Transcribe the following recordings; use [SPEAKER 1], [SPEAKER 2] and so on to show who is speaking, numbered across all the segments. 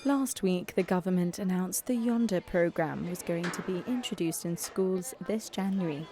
[SPEAKER 1] Last week, the government announced the Yonder programme was going to be introduced in schools this January.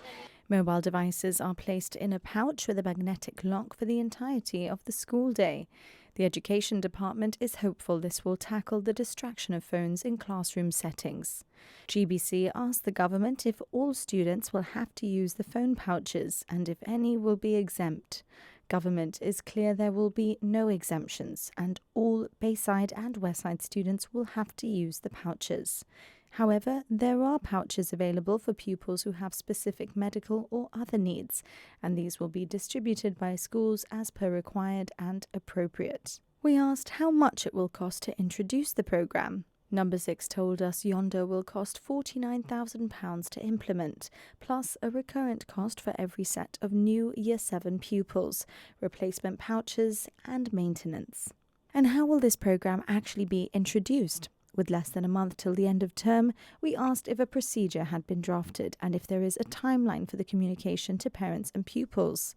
[SPEAKER 1] Mobile devices are placed in a pouch with a magnetic lock for the entirety of the school day. The Education Department is hopeful this will tackle the distraction of phones in classroom settings. GBC asked the government if all students will have to use the phone pouches and if any will be exempt. Government is clear there will be no exemptions and all Bayside and Westside students will have to use the pouches. However, there are pouches available for pupils who have specific medical or other needs, and these will be distributed by schools as per required and appropriate. We asked how much it will cost to introduce the programme. Number 6 told us Yonder will cost £49,000 to implement, plus a recurrent cost for every set of new Year 7 pupils, replacement pouches and maintenance. And how will this programme actually be introduced? With less than a month till the end of term, we asked if a procedure had been drafted and if there is a timeline for the communication to parents and pupils.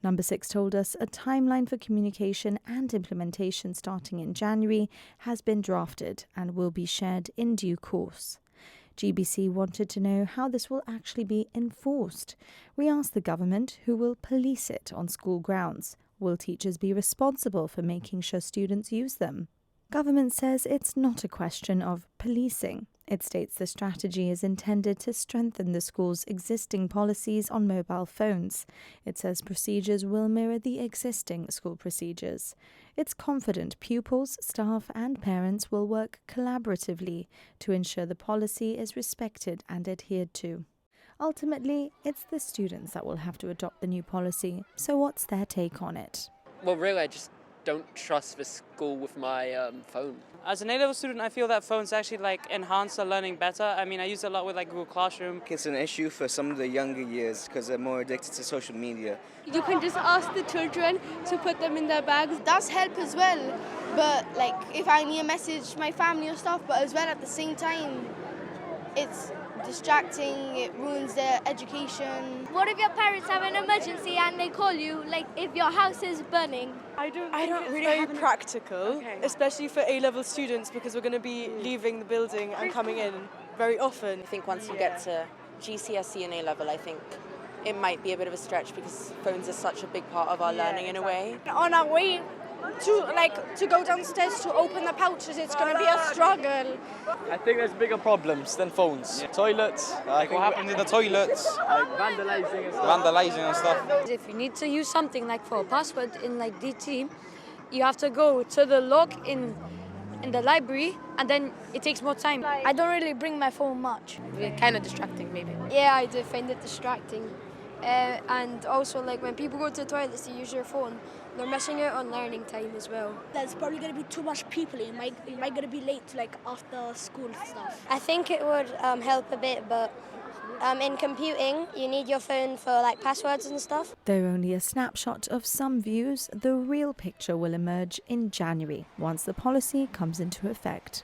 [SPEAKER 1] Number 6 told us a timeline for communication and implementation starting in January has been drafted and will be shared in due course. GBC wanted to know how this will actually be enforced. We asked the government who will police it on school grounds. Will teachers be responsible for making sure students use them? Government says it's not a question of policing. It states the strategy is intended to strengthen the school's existing policies on mobile phones. It says procedures will mirror the existing school procedures. It's confident pupils, staff and parents will work collaboratively to ensure the policy is respected and adhered to. Ultimately, it's the students that will have to adopt the new policy. So what's their take on it?
[SPEAKER 2] Well, really, I just don't trust the school with my phone.
[SPEAKER 3] As an A-level student, I feel that phones actually enhance the learning better. I mean, I use it a lot with Google Classroom.
[SPEAKER 4] It's an issue for some of the younger years because they're more addicted to social media.
[SPEAKER 5] You can just ask the children to put them in their bags.
[SPEAKER 6] It does help as well, but if I need a message my family or stuff, but as well at the same time, it's distracting, it ruins their education.
[SPEAKER 7] What if your parents have an emergency and they call you, if your house is burning?
[SPEAKER 8] I don't really very practical, especially for A-level students because we're going to be leaving the building and coming in very often.
[SPEAKER 9] I think once you get to GCSE and A-level, I think it might be a bit of a stretch because phones are such a big part of our learning in a way.
[SPEAKER 6] On our way to go downstairs to open the pouches, it's going to be a struggle.
[SPEAKER 10] I think there's bigger problems than phones. Toilets, what happens in the toilets, vandalising and stuff.
[SPEAKER 11] If you need to use something for a password in DT, you have to go to the log in the library and then it takes more time.
[SPEAKER 7] I don't really bring my phone much.
[SPEAKER 9] It's kind of distracting maybe.
[SPEAKER 5] Yeah, I do find it distracting. And also when people go to the toilets to use their phone, they're missing out on learning time as well.
[SPEAKER 6] There's probably going to be too much people. You might going to be late after school stuff.
[SPEAKER 7] I think it would help a bit, but in computing, you need your phone for passwords and stuff.
[SPEAKER 1] Though only a snapshot of some views, the real picture will emerge in January once the policy comes into effect.